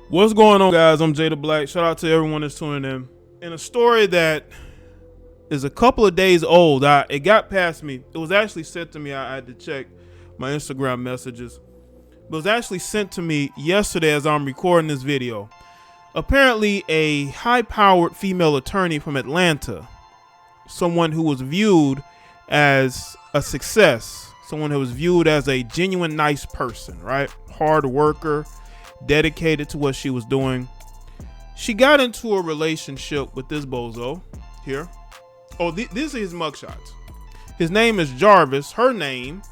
What's going on, guys? I'm Jaye the Black. Shout out to everyone that's tuning in. In a story that is a couple of days old, it got past me. It was actually sent to me. I had to check my Instagram messages. It was actually sent to me yesterday as I'm recording this video. Apparently, a high-powered female attorney from Atlanta, someone who was viewed as a success, someone who was viewed as a genuine nice person, right? Hard worker, dedicated to what she was doing. She got into a relationship with this bozo here. Oh, these are his mugshots. His name is Jarvis. Her name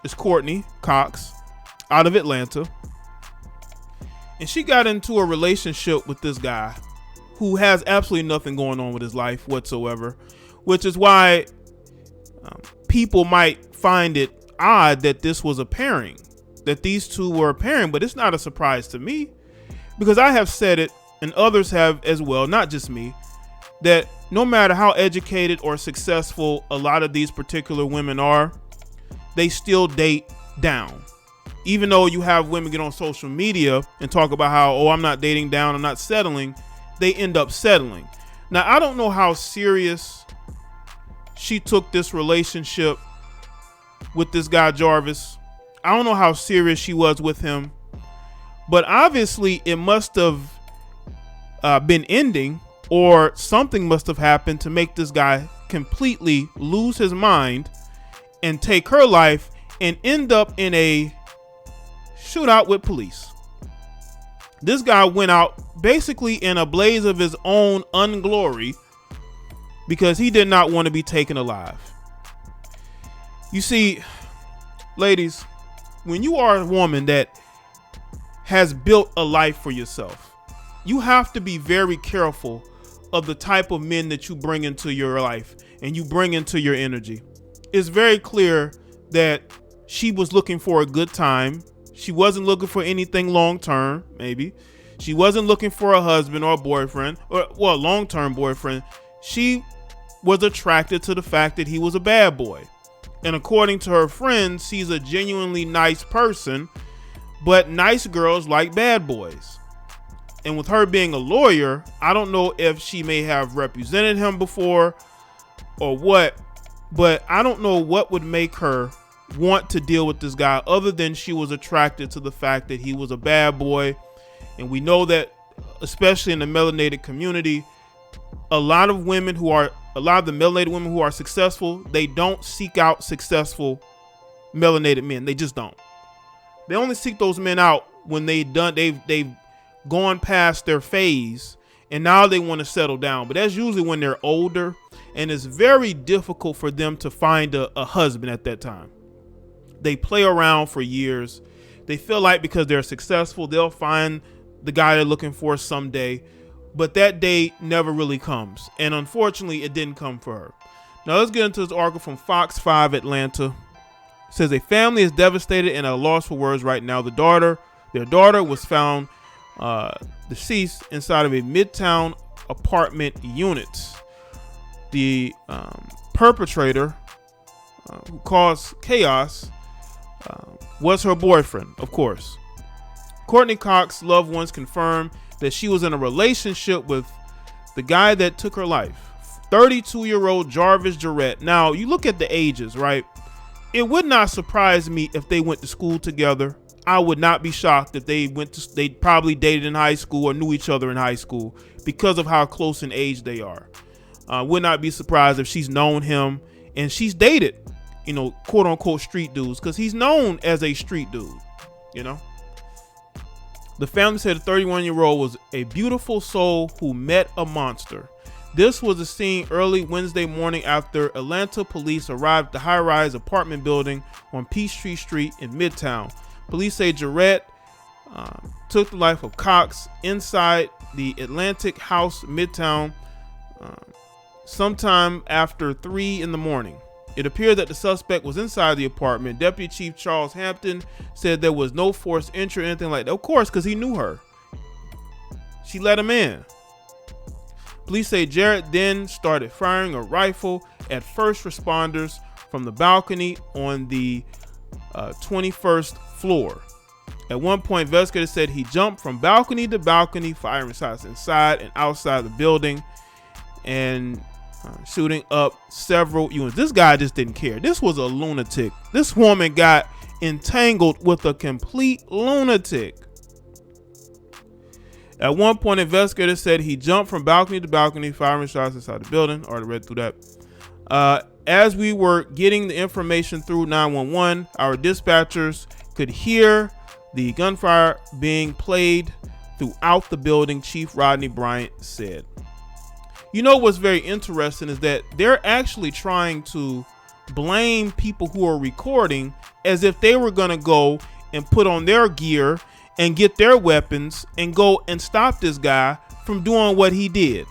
is Courtney Coxx, out of Atlanta. And she got into a relationship with this guy who has absolutely nothing going on with his life whatsoever, which is why people might find it odd that this was a pairing, that these two were a pairing. But it's not a surprise to me, because I have said it and others have as well, not just me, that no matter how educated or successful a lot of these particular women are, they still date down. Even though you have women get on social media and talk about how, oh, I'm not dating down, I'm not settling, they end up settling. Now, I don't know how serious she took this relationship with this guy Jarvis. I don't know how serious she was with him, but obviously it must have been ending, or something must have happened to make this guy completely lose his mind and take her life and end up in a shootout with police. This guy went out basically in a blaze of his own unglory because he did not want to be taken alive. You see, ladies, when you are a woman that has built a life for yourself, you have to be very careful of the type of men that you bring into your life and you bring into your energy. It's very clear that she was looking for a good time. She wasn't looking for anything long-term, maybe. She wasn't looking for a husband or a boyfriend, or, well, a long-term boyfriend. She was attracted to the fact that he was a bad boy. And according to her friends, he's a genuinely nice person, but nice girls like bad boys. And with her being a lawyer, I don't know if she may have represented him before or what, but I don't know what would make her want to deal with this guy other than she was attracted to the fact that he was a bad boy. And we know that, especially in the melanated community, a lot of the melanated women who are successful, they don't seek out successful melanated men. They just don't. They only seek those men out when they've gone past their phase and now they want to settle down. But that's usually when they're older, and it's very difficult for them to find a husband at that time. They play around for years. They feel like because they're successful, they'll find the guy they're looking for someday. But that day never really comes. And unfortunately, it didn't come for her. Now let's get into this article from Fox 5 Atlanta. It says a family is devastated and at a loss for words right now. Their daughter was found deceased inside of a Midtown apartment unit. The perpetrator who caused chaos was her boyfriend, of course. Courtney Cox's loved ones confirmed that she was in a relationship with the guy that took her life, 32-year-old Jarvis Jarrette. Now, you look at the ages, right? It would not surprise me if they went to school together. I would not be shocked if they probably dated in high school or knew each other in high school because of how close in age they are. Would not be surprised if she's known him and she's dated, quote unquote street dudes, because he's known as a street dude, The family said the 31-year-old was a beautiful soul who met a monster. This was a scene early Wednesday morning after Atlanta police arrived at the high-rise apartment building on Peachtree Street in Midtown. Police say Jarrette took the life of Coxx inside the Atlantic House Midtown sometime after 3 in the morning. It appeared that the suspect was inside the apartment. Deputy Chief Charles Hampton said there was no forced entry or anything like that. Of course, because he knew her. She let him in. Police say Jarrette then started firing a rifle at first responders from the balcony on the 21st floor. At one point, investigators said he jumped from balcony to balcony, firing shots inside and outside the building and shooting up several units. This guy just didn't care. This was a lunatic. This woman got entangled with a complete lunatic. At one point, investigators said he jumped from balcony to balcony, firing shots inside the building. Already read through that. As we were getting the information through 911, our dispatchers could hear the gunfire being played throughout the building, Chief Rodney Bryant said. You know what's very interesting is that they're actually trying to blame people who are recording as if they were going to go and put on their gear and get their weapons and go and stop this guy from doing what he did.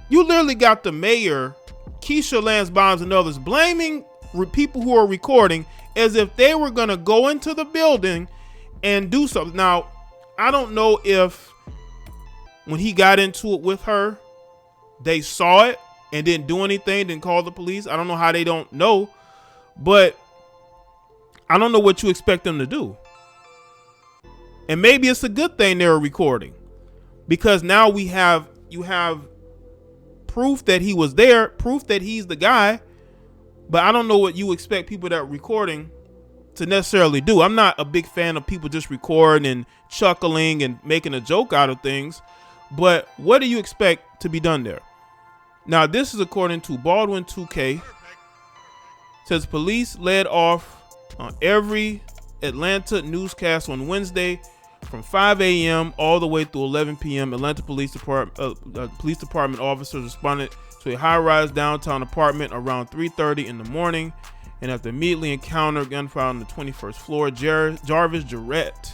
You literally got the mayor, Keisha Lance Bonds, and others blaming people who are recording as if they were going to go into the building and do something. Now, I don't know if when he got into it with her, they saw it and didn't do anything, didn't call the police. I don't know how they don't know, but I don't know what you expect them to do. And maybe it's a good thing they're recording, because now you have proof that he was there, proof that he's the guy. But I don't know what you expect people that are recording to necessarily do. I'm not a big fan of people just recording and chuckling and making a joke out of things. But what do you expect to be done there? Now, this is according to Baldwin 2K. It says police led off on every Atlanta newscast on Wednesday from 5 a.m. all the way through 11 p.m. Atlanta Police Department officers responded to a high-rise downtown apartment around 3:30 in the morning, and after immediately encountered gunfire on the 21st floor. Jarvis Jarrette,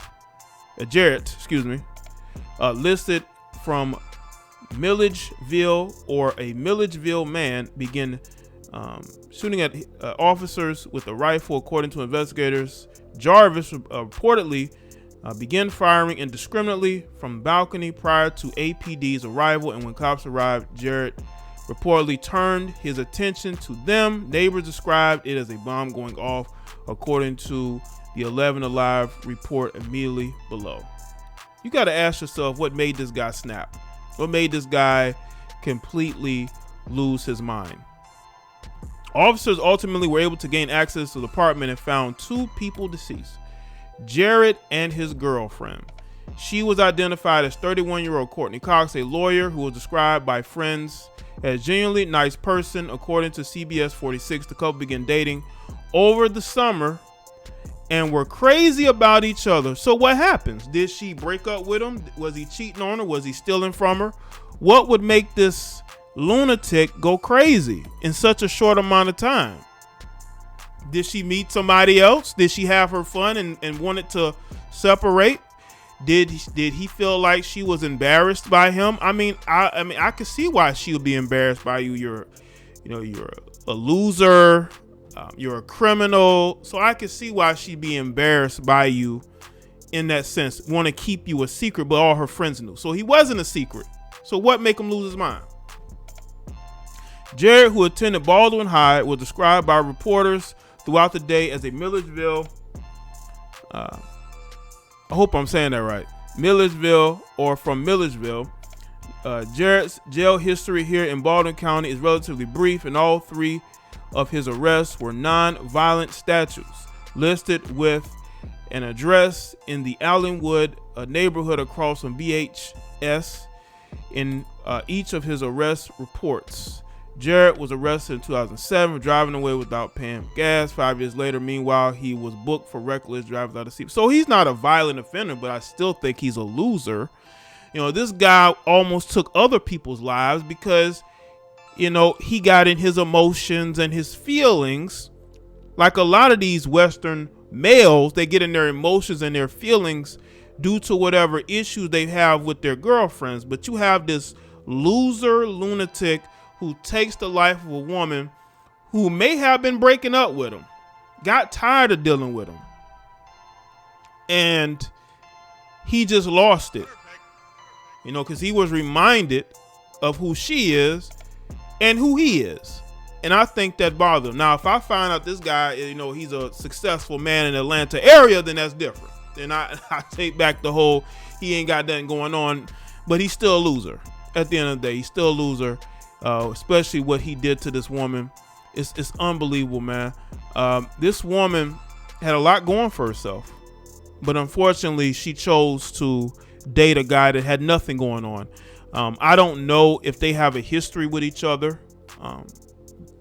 listed from Milledgeville, or a Milledgeville man, began shooting at officers with a rifle. According to investigators, Jarvis reportedly began firing indiscriminately from the balcony prior to APD's arrival, and when cops arrived, Jarrette reportedly turned his attention to them. Neighbors described it as a bomb going off, according to the 11 Alive report immediately below. You got to ask yourself, what made this guy snap? What made this guy completely lose his mind? Officers ultimately were able to gain access to the apartment and found two people deceased: Jarrette and his girlfriend. She was identified as 31-year-old Courtney Coxx, a lawyer who was described by friends as a genuinely nice person. According to CBS 46, the couple began dating over the summer and were crazy about each other. So what happens? Did she break up with him? Was he cheating on her? Was he stealing from her? What would make this lunatic go crazy in such a short amount of time? Did she meet somebody else? Did she have her fun and wanted to separate? Did he feel like she was embarrassed by him? I mean, I could see why she would be embarrassed by you. You're a loser. You're a criminal. So I could see why she'd be embarrassed by you in that sense. Want to keep you a secret, but all her friends knew. So he wasn't a secret. So what make him lose his mind? Jarrette, who attended Baldwin High, was described by reporters throughout the day as a Milledgeville, I hope I'm saying that right, Milledgeville, or from Milledgeville. Jarrette's jail history here in Baldwin County is relatively brief, and all three of his arrests were non-violent statutes listed with an address in the Allenwood neighborhood across from BHS in each of his arrest reports. Jarrette was arrested in 2007 for driving away without paying gas. 5 years later, meanwhile, he was booked for reckless driving without a seat. So he's not a violent offender, but I still think he's a loser. This guy almost took other people's lives because, he got in his emotions and his feelings. Like a lot of these Western males, they get in their emotions and their feelings due to whatever issues they have with their girlfriends. But you have this loser lunatic who takes the life of a woman who may have been breaking up with him, got tired of dealing with him, and he just lost it, because he was reminded of who she is and who he is. And I think that bothered him. Now, if I find out this guy, he's a successful man in the Atlanta area, then that's different. and I take back the whole he ain't got nothing going on, but he's still a loser. At the end of the day, he's still a loser, especially what he did to this woman. It's unbelievable, man. This woman had a lot going for herself, but unfortunately, she chose to date a guy that had nothing going on. I don't know if they have a history with each other.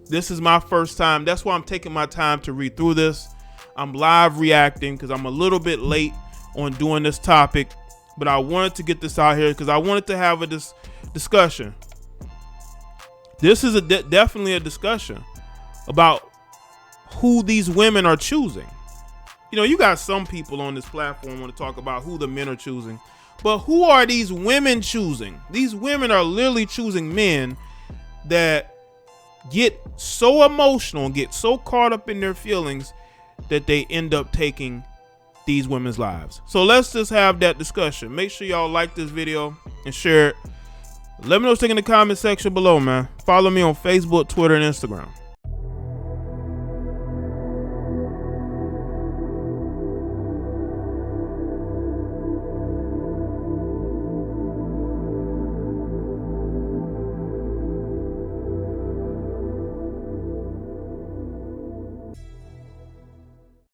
This is my first time. That's why I'm taking my time to read through this. I'm live reacting because I'm a little bit late on doing this topic, but I wanted to get this out here because I wanted to have a discussion. This is definitely a discussion about who these women are choosing. You know, you got some people on this platform want to talk about who the men are choosing, but who are these women choosing? These women are literally choosing men that get so emotional and get so caught up in their feelings that they end up taking these women's lives. So let's just have that discussion. Make sure y'all like this video and share it. Let me know what you think in the comment section below, man. Follow me on Facebook, Twitter, and Instagram.